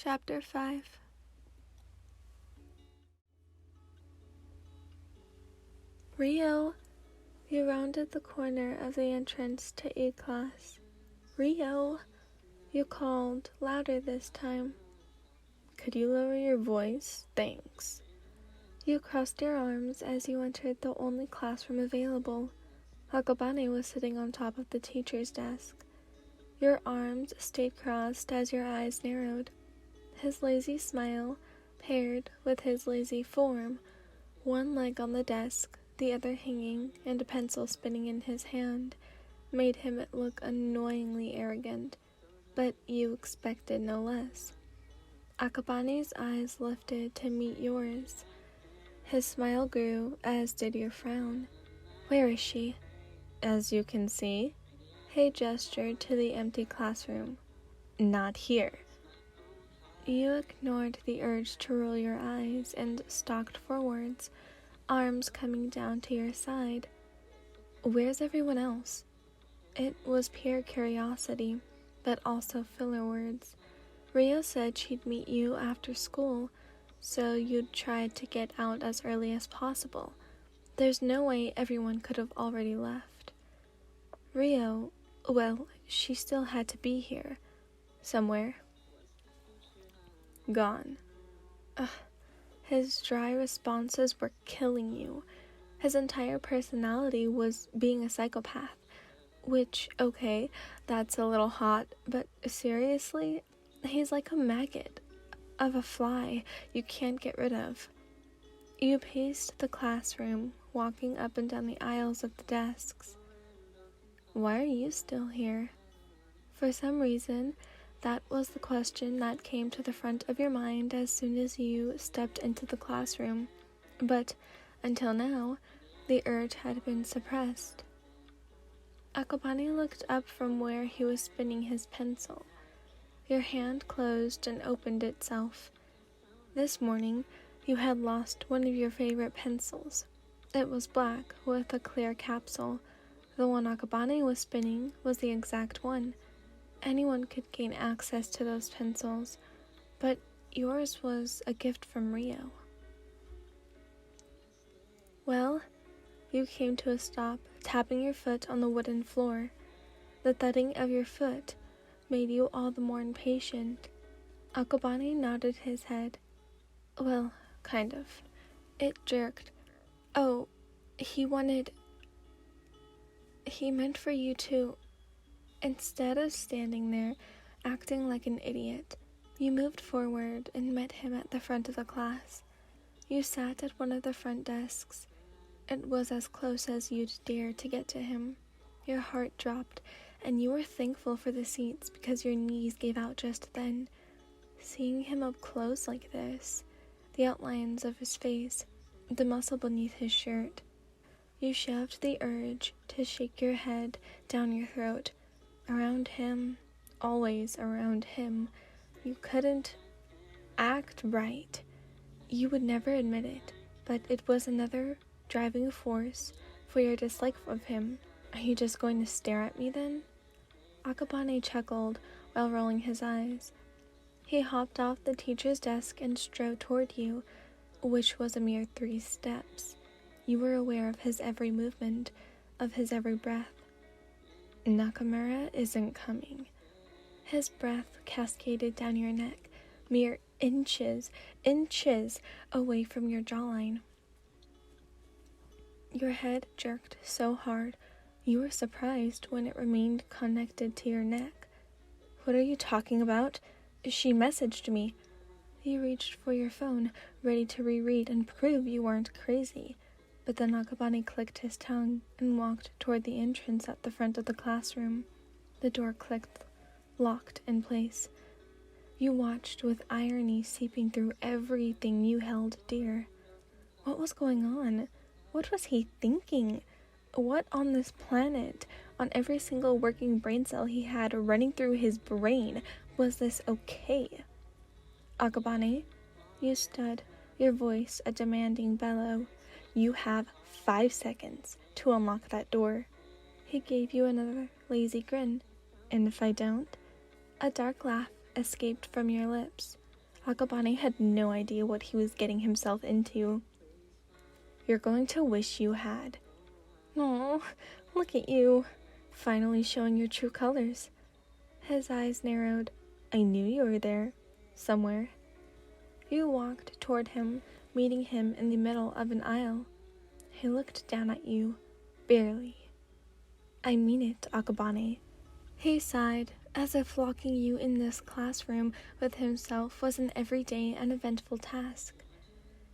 Chapter 5. Rio, you rounded the corner of the entrance to E class. Rio, you called, louder this time. Could you lower your voice? Thanks. You crossed your arms as you entered the only classroom available. Akabane was sitting on top of the teacher's desk. Your arms stayed crossed as your eyes narrowed. His lazy smile, paired with his lazy form, one leg on the desk, the other hanging, and a pencil spinning in his hand, made him look annoyingly arrogant, but you expected no less. Akabane's eyes lifted to meet yours. His smile grew, as did your frown. Where is she? As you can see. He gestured to the empty classroom. Not here. You ignored the urge to roll your eyes and stalked forwards, arms coming down to your side. Where's everyone else? It was pure curiosity, but also filler words. Rio said she'd meet you after school, so you'd tried to get out as early as possible. There's no way everyone could have already left. Rio, well, she still had to be here. Somewhere. Gone. His dry responses were killing you. His entire personality was being a psychopath. Which, okay, that's a little hot, but seriously, he's like a maggot of a fly you can't get rid of. You paced the classroom, walking up and down the aisles of the desks. Why are you still here? For some reason, that was the question that came to the front of your mind as soon as you stepped into the classroom. But until now, the urge had been suppressed. Akabane looked up from where he was spinning his pencil. Your hand closed and opened itself. This morning, you had lost one of your favorite pencils. It was black with a clear capsule. The one Akabane was spinning was the exact one. Anyone could gain access to those pencils, but yours was a gift from Rio. Well, you came to a stop, tapping your foot on the wooden floor. The thudding of your foot made you all the more impatient. Akabane nodded his head. Well, kind of. It jerked. Oh, he meant for you to... Instead of standing there, acting like an idiot, you moved forward and met him at the front of the class. You sat at one of the front desks. It was as close as you'd dare to get to him. Your heart dropped, and you were thankful for the seats because your knees gave out just then. Seeing him up close like this, the outlines of his face, the muscle beneath his shirt, you shoved the urge to shake your head down your throat. Around him, always around him, you couldn't act right. You would never admit it, but it was another driving force for your dislike of him. Are you just going to stare at me then? Akabane chuckled while rolling his eyes. He hopped off the teacher's desk and strode toward you, which was a mere 3 steps. You were aware of his every movement, of his every breath. Nakamura isn't coming. His breath cascaded down your neck, mere inches away from your jawline. Your head jerked so hard, you were surprised when it remained connected to your neck. What are you talking about? She messaged me. You reached for your phone, ready to reread and prove you weren't crazy. But then Akabane clicked his tongue and walked toward the entrance at the front of the classroom. The door clicked, locked in place. You watched with irony seeping through everything you held dear. What was going on? What was he thinking? What on this planet, on every single working brain cell he had running through his brain, was this okay? Akabane, you stood, your voice a demanding bellow. You have 5 seconds to unlock that door. He gave you another lazy grin. And if I don't? A dark laugh escaped from your lips. Akabane had no idea what he was getting himself into. "You're going to wish you had." "Aw, look at you, finally showing your true colors." His eyes narrowed. "I knew you were there, somewhere." You walked toward him, meeting him in the middle of an aisle. He looked down at you, barely. "I mean it, Akabane." He sighed, as if locking you in this classroom with himself was an everyday and eventful task.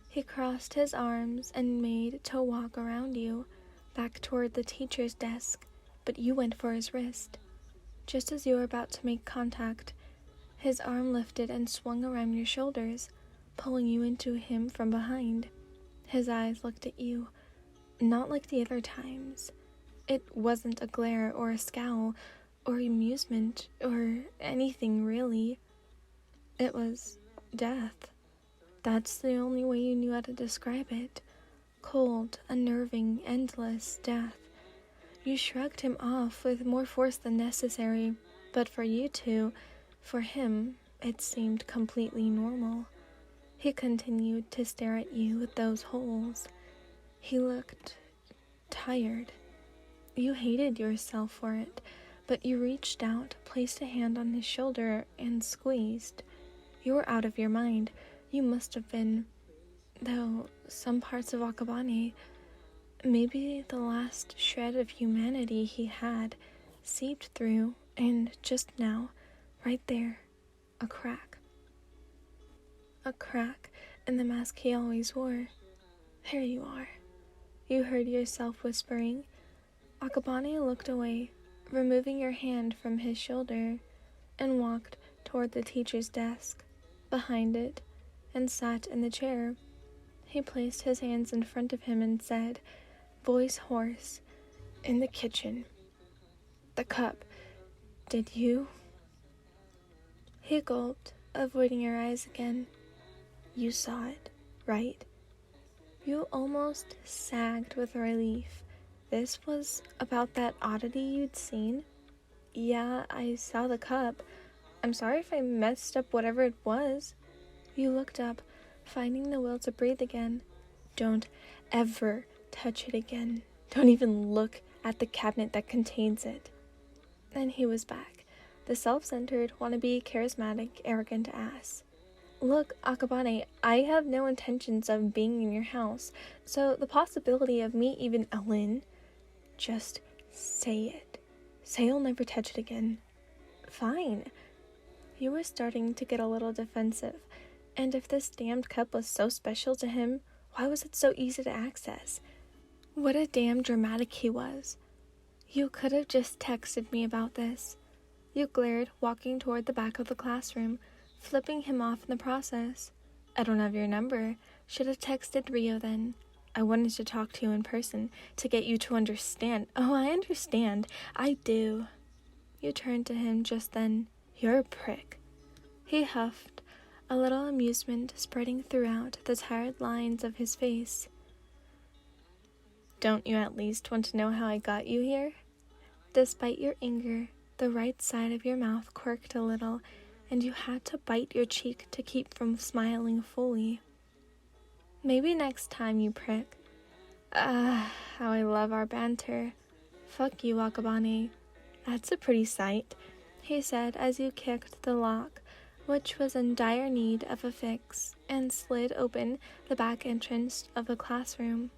He crossed his arms and made to walk around you, back toward the teacher's desk, but you went for his wrist. Just as you were about to make contact, his arm lifted and swung around your shoulders, pulling you into him from behind. His eyes looked at you, not like the other times. It wasn't a glare or a scowl or amusement or anything really. It was death. That's the only way you knew how to describe it. Cold, unnerving, endless death. You shrugged him off with more force than necessary, but for you two, for him, it seemed completely normal. He continued to stare at you with those holes. He looked tired. You hated yourself for it, but you reached out, placed a hand on his shoulder, and squeezed. You were out of your mind. You must have been. Though some parts of Akabane, maybe the last shred of humanity he had, seeped through, and just now, right there, a crack. A crack in the mask he always wore. "There you are," you heard yourself whispering. Akabane looked away, removing your hand from his shoulder, and walked toward the teacher's desk, behind it, and sat in the chair. He placed his hands in front of him and said, voice hoarse, "In the kitchen. The cup. Did you?" He gulped, avoiding your eyes again. "You saw it, right?" You almost sagged with relief. This was about that oddity you'd seen? "Yeah, I saw the cup. I'm sorry if I messed up whatever it was." You looked up, finding the will to breathe again. "Don't ever touch it again. Don't even look at the cabinet that contains it." And he was back, the self-centered, wannabe, charismatic, arrogant ass. "Look, Akabane, I have no intentions of being in your house, so the possibility of me even Ellen, just say it. Say you'll never touch it again." "Fine." You were starting to get a little defensive, and if this damned cup was so special to him, why was it so easy to access? What a damn dramatic he was. "You could have just texted me about this." You glared, walking toward the back of the classroom, flipping him off in the process. "I don't have your number. Should have texted Rio then. I wanted to talk to you in person, to get you to understand." "Oh, I understand. I do." You turned to him just then. "You're a prick." He huffed, a little amusement spreading throughout the tired lines of his face. "Don't you at least want to know how I got you here?" Despite your anger, the right side of your mouth quirked a little, and you had to bite your cheek to keep from smiling fully. "Maybe next time, you prick." How I love our banter. "Fuck you, Akabane." "That's a pretty sight," he said as you kicked the lock, which was in dire need of a fix, and slid open the back entrance of the classroom.